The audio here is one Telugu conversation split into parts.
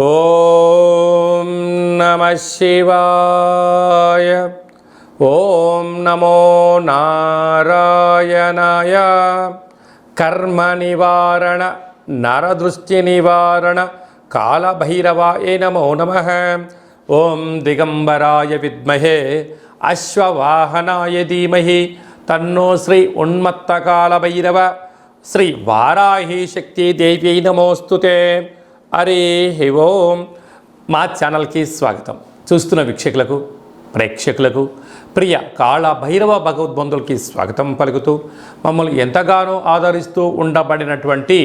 ఓం నమః శివాయ. ఓం నమో నారాయణాయ. కర్మ నివారణ నరదృష్టి నివారణ కాళభైరవాయ నమో నమః. ఓం దిగంబరాయ విద్మహే అశ్వవాహనాయ ధీమహి తన్నో శ్రీ ఉన్మత్త కాళభైరవ శ్రీ వారాహి శక్తి దేవ్యై నమోస్తుతే. హరి ఓం. మా ఛానల్కి స్వాగతం. చూస్తున్న వీక్షకులకు ప్రేక్షకులకు ప్రియ కాళభైరవ భగవద్బంధులకి స్వాగతం పలుకుతూ మమ్మల్ని ఎంతగానో ఆదరిస్తూ ఉండబడినటువంటి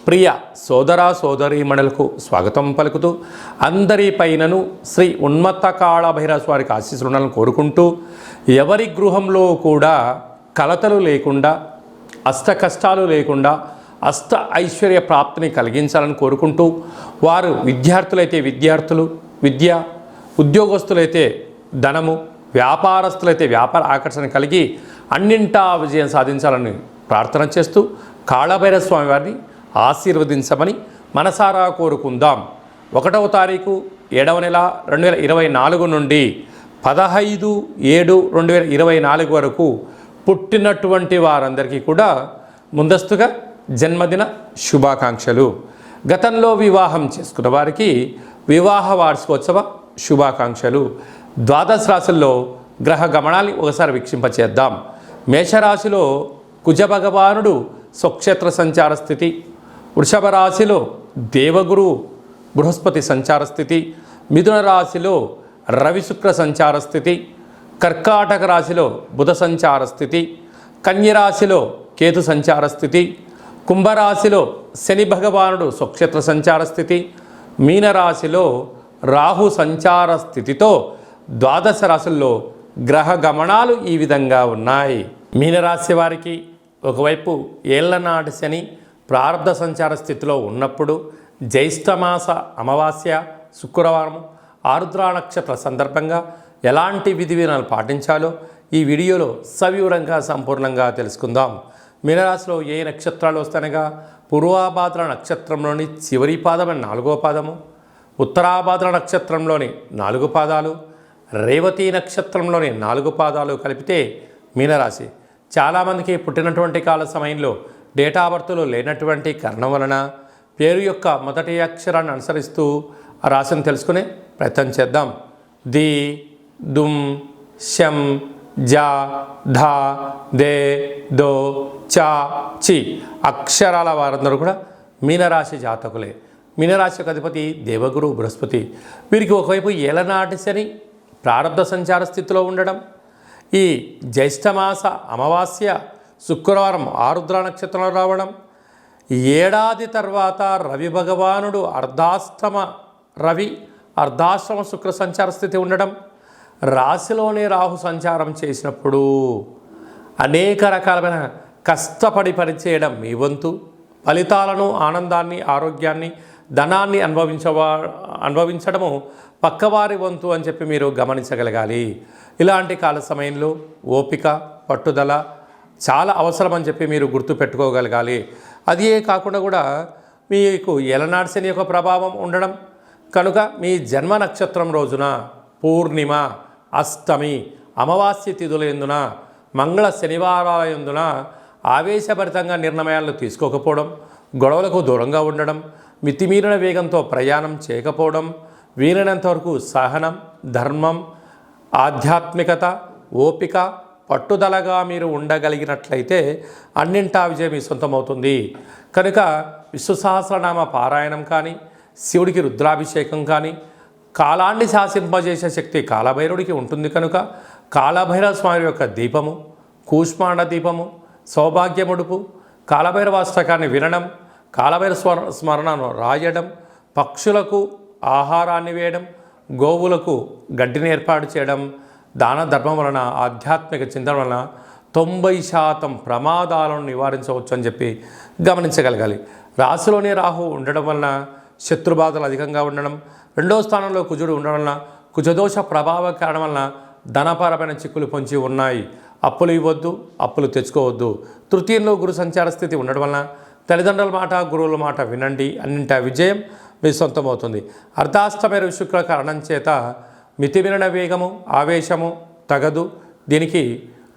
ప్రియ సోదర సోదరీమణులకు స్వాగతం పలుకుతూ అందరిపైనను శ్రీ ఉన్మత్త కాళభైరవ స్వామికి ఆశీస్సులను కోరుకుంటూ ఎవరి గృహంలో కూడా కలతలు లేకుండా అష్ట కష్టాలు లేకుండా అష్ట ఐశ్వర్య ప్రాప్తిని కలిగించాలని కోరుకుంటూ వారు విద్యార్థులైతే విద్యార్థులు విద్య, ఉద్యోగస్తులైతే ధనము, వ్యాపారస్తులైతే వ్యాపార ఆకర్షణ కలిగి అన్నింటా విజయం సాధించాలని ప్రార్థన చేస్తూ కాళభైరవ స్వామి వారిని ఆశీర్వదించమని మనసారా కోరుకుందాం. 1వ తారీఖు 7వ నెల 2024 నుండి 15/7/2024 వరకు పుట్టినటువంటి వారందరికీ కూడా ముందస్తుగా జన్మదిన శుభాకాంక్షలు. గతంలో వివాహం చేసుకున్న వారికి వివాహ వార్షికోత్సవ శుభాకాంక్షలు. ద్వాదశ రాశుల్లో గ్రహ గమనాన్ని ఒకసారి వీక్షింపచేద్దాం. మేషరాశిలో కుజ భగవానుడు స్వక్షేత్ర సంచార స్థితి, వృషభ రాశిలో దేవగురు బృహస్పతి సంచార స్థితి, మిథున రాశిలో రవి శుక్ర సంచార స్థితి, కర్కాటక రాశిలో బుధ సంచార స్థితి, కన్యరాశిలో కేతు సంచార స్థితి, కుంభరాశిలో శని భగవానుడు స్వక్షేత్ర సంచార స్థితి, మీనరాశిలో రాహు సంచార స్థితితో ద్వాదశ రాశుల్లో గ్రహ గమనాలు ఈ విధంగా ఉన్నాయి. మీనరాశి వారికి ఒకవైపు ఏళ్లనాటి శని ప్రారబ్ధ సంచార స్థితిలో ఉన్నప్పుడు జ్యేష్ఠమాస అమావాస్య శుక్రవారం ఆరుద్ర నక్షత్ర సందర్భంగా ఎలాంటి విధి విధానాలు పాటించాలో ఈ వీడియోలో సవివరంగా సంపూర్ణంగా తెలుసుకుందాం. మీనరాశిలో ఏ నక్షత్రాలు వస్తాయనగా పూర్వాభాద్ర నక్షత్రంలోని చివరి పాదమైన 4వ పాదము, ఉత్తరాభాద్ర నక్షత్రంలోని 4 పాదాలు, రేవతి నక్షత్రంలోని 4 పాదాలు కలిపితే మీనరాశి. చాలామందికి పుట్టినటువంటి కాల సమయంలో డేటా బర్త్లో లేనటువంటి కారణం వలన పేరు యొక్క మొదటి అక్షరాన్ని అనుసరిస్తూ ఆ రాశిని తెలుసుకునే ప్రయత్నం చేద్దాం. ది, దుమ్, శం, జా, ధా, దే, దో, చా, చి అక్షరాల వారందరూ కూడా మీనరాశి జాతకులే. మీనరాశి అధిపతి దేవగురు బృహస్పతి. వీరికి ఒకవైపు ఏలనాటి శని ప్రారబ్ధ సంచార స్థితిలో ఉండడం, ఈ జ్యేష్ఠమాస అమావాస్య శుక్రవారం ఆరుద్ర నక్షత్రంలో రావడం, ఏడాది తర్వాత రవి భగవానుడు అర్ధాష్టమ శుక్ర సంచార స్థితి ఉండడం, రాశిలోనే రాహు సంచారం చేసినప్పుడు అనేక రకాలమైన కష్టపడి పనిచేయడం మీ వంతు, ఫలితాలను, ఆనందాన్ని, ఆరోగ్యాన్ని, ధనాన్ని అనుభవించడము పక్కవారి వంతు అని చెప్పి మీరు గమనించగలగాలి. ఇలాంటి కాల సమయంలో ఓపిక, పట్టుదల చాలా అవసరం అని చెప్పి మీరు గుర్తుపెట్టుకోగలగాలి. అదే కాకుండా కూడా మీకు ఏలనాటి శని యొక్క ప్రభావం ఉండడం కనుక మీ జన్మ నక్షత్రం రోజున పూర్ణిమ, అష్టమి, అమావాస్య తిథుల యందున, మంగళ శనివారాల యందున ఆవేశభరితంగా నిర్ణయాలను తీసుకోకపోవడం, గొడవలకు దూరంగా ఉండడం, మితిమీరిన వేగంతో ప్రయాణం చేయకపోవడం, వీలైనంత వరకు సహనం, ధర్మం, ఆధ్యాత్మికత, ఓపిక, పట్టుదలగా మీరు ఉండగలిగినట్లయితే అన్నింటా విజయం మీ సొంతమవుతుంది. కనుక విశ్వసహస్రనామ పారాయణం కానీ, శివుడికి రుద్రాభిషేకం కానీ, కాలాన్ని శాసింపజేసే శక్తి కాళభైరవుడికి ఉంటుంది కనుక కాళభైరవ స్వామి యొక్క దీపము, కూష్మాండ దీపము, సౌభాగ్యముడుపు, కాళభైరవాష్టకాన్ని వినడం, కాళభైరవ స్మరణను రాయడం, పక్షులకు ఆహారాన్ని వేయడం, గోవులకు గడ్డిని ఏర్పాటు చేయడం, దాన ధర్మం వలన, ఆధ్యాత్మిక చింతన వలన 90% ప్రమాదాలను నివారించవచ్చు అని చెప్పి గమనించగలగాలి. రాశిలోనే రాహు ఉండడం వలన శత్రుబాధలు అధికంగా ఉండడం, 2వ స్థానంలో కుజుడు ఉండడం వలన కుజదోష ప్రభావం కారణం వలన ధనపరమైన చిక్కులు పొంచి ఉన్నాయి. అప్పులు ఇవ్వద్దు, అప్పులు తెచ్చుకోవద్దు. తృతీయంలో గురు సంచార స్థితి ఉండడం వలన తల్లిదండ్రుల మాట, గురువుల మాట వినండి. అన్నింటా విజయం మీ సొంతమవుతుంది. అర్ధాష్టమ శుక్ర కారణం చేత మితిమీరిన వేగము ఆవేశము తగదు. దీనికి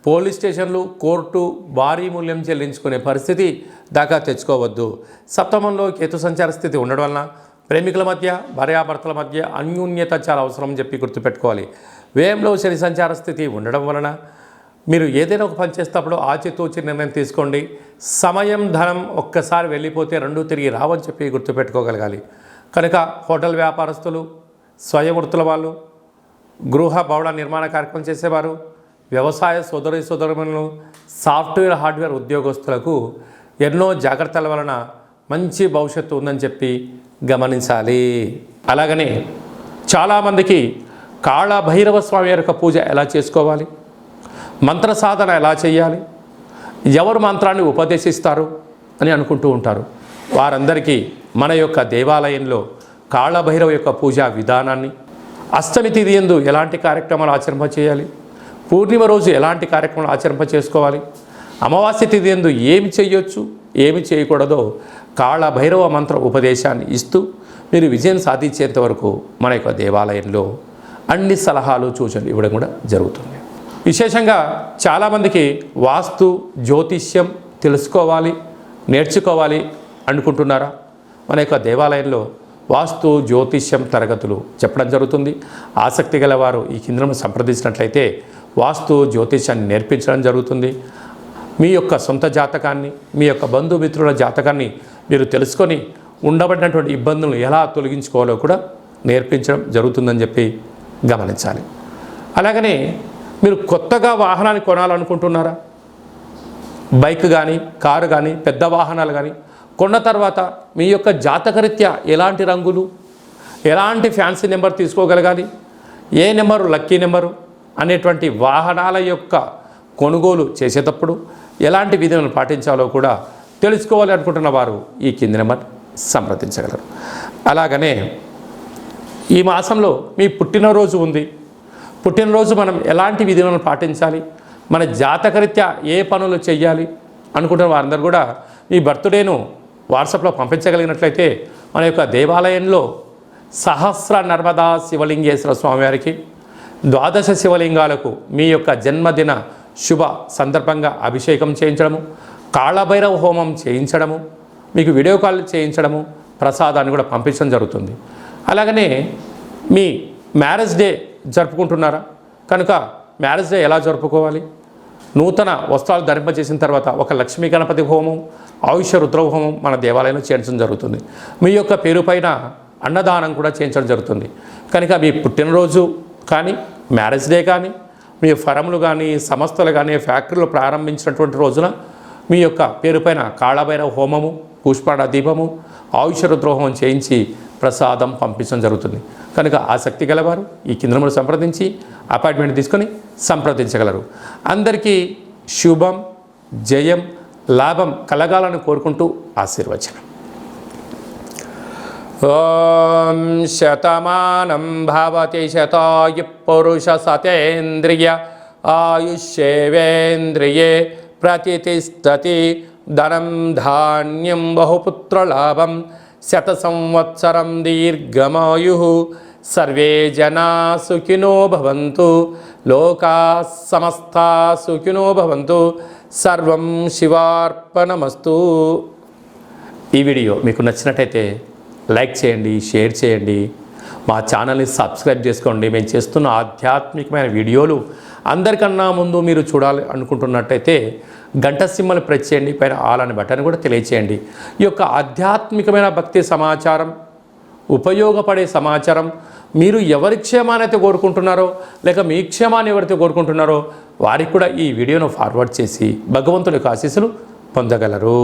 పోలీస్ స్టేషన్లు కోర్టు భారీ మూల్యం చెల్లించుకునే పరిస్థితి దాకా తెచ్చుకోవద్దు. సప్తమంలో కేతు సంచార స్థితి ఉండడం వలన ప్రేమికుల మధ్య భార్యాభర్తల మధ్య అన్యోన్యత చాలా అవసరం అని చెప్పి గుర్తుపెట్టుకోవాలి. వ్యయంలో శని సంచార స్థితి ఉండడం వలన మీరు ఏదైనా ఒక పని చేసేటప్పుడు ఆచితూచి నిర్ణయం తీసుకోండి. సమయం ధనం ఒక్కసారి వెళ్ళిపోతే రెండూ తిరిగి రావని చెప్పి గుర్తుపెట్టుకోగలగాలి. కనుక హోటల్ వ్యాపారస్తులు, స్వయం వృత్తుల వాళ్ళు, గృహ భవన నిర్మాణ కార్యక్రమం చేసేవారు, వ్యవసాయ సోదరులను, సాఫ్ట్వేర్ హార్డ్వేర్ ఉద్యోగస్తులకు ఎన్నో జాగ్రత్తల వలన మంచి భవిష్యత్తు ఉందని చెప్పి గమనించాలి. అలాగనే చాలామందికి కాళభైరవ స్వామి యొక్క పూజ ఎలా చేసుకోవాలి, మంత్ర సాధన ఎలా చేయాలి, ఎవరు మంత్రాన్ని ఉపదేశిస్తారు అని అనుకుంటూ ఉంటారు. వారందరికీ మన యొక్క దేవాలయంలో కాళభైరవ యొక్క పూజా విధానాన్ని, అష్టమి తిథి యందు ఎలాంటి కార్యక్రమాలు ఆచరింప చేయాలి, పూర్ణిమ రోజు ఎలాంటి కార్యక్రమాలు ఆచరింప చేసుకోవాలి, అమావాస్య తిథి యందు ఏమి చేయొచ్చు ఏమి చేయకూడదో కాళభైరవ మంత్ర ఉపదేశాన్ని ఇస్తూ మీరు విజయం సాధించేంత వరకు మన యొక్క దేవాలయంలో అన్ని సలహాలు సూచనలు ఇవ్వడం కూడా జరుగుతుంది. విశేషంగా చాలామందికి వాస్తు జ్యోతిష్యం తెలుసుకోవాలి నేర్చుకోవాలి అనుకుంటున్నారా? మన యొక్క దేవాలయంలో వాస్తు జ్యోతిష్యం తరగతులు చెప్పడం జరుగుతుంది. ఆసక్తి గలవారు ఈ కింద సంప్రదించినట్లయితే వాస్తు జ్యోతిష్యాన్ని నేర్పించడం జరుగుతుంది. మీ యొక్క సొంత జాతకాన్ని, మీ యొక్క బంధుమిత్రుల జాతకాన్ని మీరు తెలుసుకొని ఉండబడినటువంటి ఇబ్బందులను ఎలా తొలగించుకోవాలో కూడా నేర్పించడం జరుగుతుందని చెప్పి గమనించాలి. అలాగనే మీరు కొత్తగా వాహనాన్ని కొనాలనుకుంటున్నారా? బైక్ కానీ కారు కానీ పెద్ద వాహనాలు కానీ కొన్న తర్వాత మీ యొక్క జాతకరీత్యా ఎలాంటి రంగులు, ఎలాంటి ఫ్యాన్సీ నెంబర్ తీసుకోగలగాలి, ఏ నెంబరు లక్కీ నెంబరు అనేటువంటి వాహనాల యొక్క కొనుగోలు చేసేటప్పుడు ఎలాంటి విధులను పాటించాలో కూడా తెలుసుకోవాలి అనుకుంటున్న వారు ఈ కింది నెంబర్ సంప్రదించగలరు. అలాగనే ఈ మాసంలో మీ పుట్టినరోజు ఉంది. పుట్టినరోజు మనం ఎలాంటి విధులను పాటించాలి, మన జాతకరీత్యా ఏ పనులు చేయాలి అనుకుంటున్న వారందరూ కూడా మీ బర్త్డేను వాట్సాప్లో పంపించగలిగినట్లయితే మన యొక్క దేవాలయంలో సహస్ర నర్మదా శివలింగేశ్వర స్వామివారికి 12 శివలింగాలకు మీ యొక్క జన్మదిన శుభ సందర్భంగా అభిషేకం చేయించడము, కాళభైరవ హోమం చేయించడము, మీకు వీడియో కాల్ చేయించడము, ప్రసాదాన్ని కూడా పంపించడం జరుగుతుంది. అలాగనే మీ మ్యారేజ్ డే జరుపుకుంటున్నారా? కనుక మ్యారేజ్ డే ఎలా జరుపుకోవాలి? నూతన వస్త్రాలు ధరింపజేసిన తర్వాత ఒక లక్ష్మీ గణపతి హోమం, ఆయుష రుద్ర హోమం మన దేవాలయంలో చేయించడం జరుగుతుంది. మీ యొక్క పేరు పైన అన్నదానం కూడా చేయించడం జరుగుతుంది. కనుక మీ పుట్టినరోజు కానీ మ్యారేజ్ డే కానీ మీ ఫరములు కానీ సంస్థలు కానీ ఫ్యాక్టరీలు ప్రారంభించినటువంటి రోజున మీ యొక్క పేరు పైన కాళభైరవ హోమము, పుష్పాడ దీపము, ఆయుష రుద్ర హోమం చేయించి ప్రసాదం పంపించడం జరుగుతుంది. కనుక ఆసక్తి గలవారు ఈ కింద సంప్రదించి అపాయింట్మెంట్ తీసుకొని సంప్రదించగలరు. అందరికీ శుభం, జయం, లాభం కలగాలని కోరుకుంటూ ఆశీర్వచనం. ఓం శతమానం భవతి శతాయు పురుష సతేంద్రియ ఆయుష్యేవేంద్రియే ప్రతిష్టతి ధనం ధాన్యం బహుపుత్రలాభం శత సంవత్సరం దీర్ఘమాయు సర్వే జనా సుఖినో భవంతు లోకా సమస్తా సుఖినో భవంతు సర్వం శివార్పణమస్తు. ఈ వీడియో మీకు నచ్చినట్టయితే లైక్ చేయండి, షేర్ చేయండి, మా ఛానల్ని సబ్స్క్రైబ్ చేసుకోండి. మేము చేస్తున్న ఆధ్యాత్మికమైన వీడియోలు అందరికన్నా ముందు మీరు చూడాలి అనుకుంటున్నట్టయితే గంట సింబల్ ప్రెస్ చేయండి, పైన ఆల్ అనే బటన్ కూడా తెలియచేయండి. ఈ యొక్క ఆధ్యాత్మికమైన భక్తి సమాచారం, ఉపయోగపడే సమాచారం మీరు ఎవరి క్షేమాన్ని అయితే కోరుకుంటున్నారో లేక మీ క్షేమాన్ని ఎవరైతే కోరుకుంటున్నారో వారికి కూడా ఈ వీడియోను ఫార్వర్డ్ చేసి భగవంతుడి యొక్క ఆశీస్సులు పొందగలరు.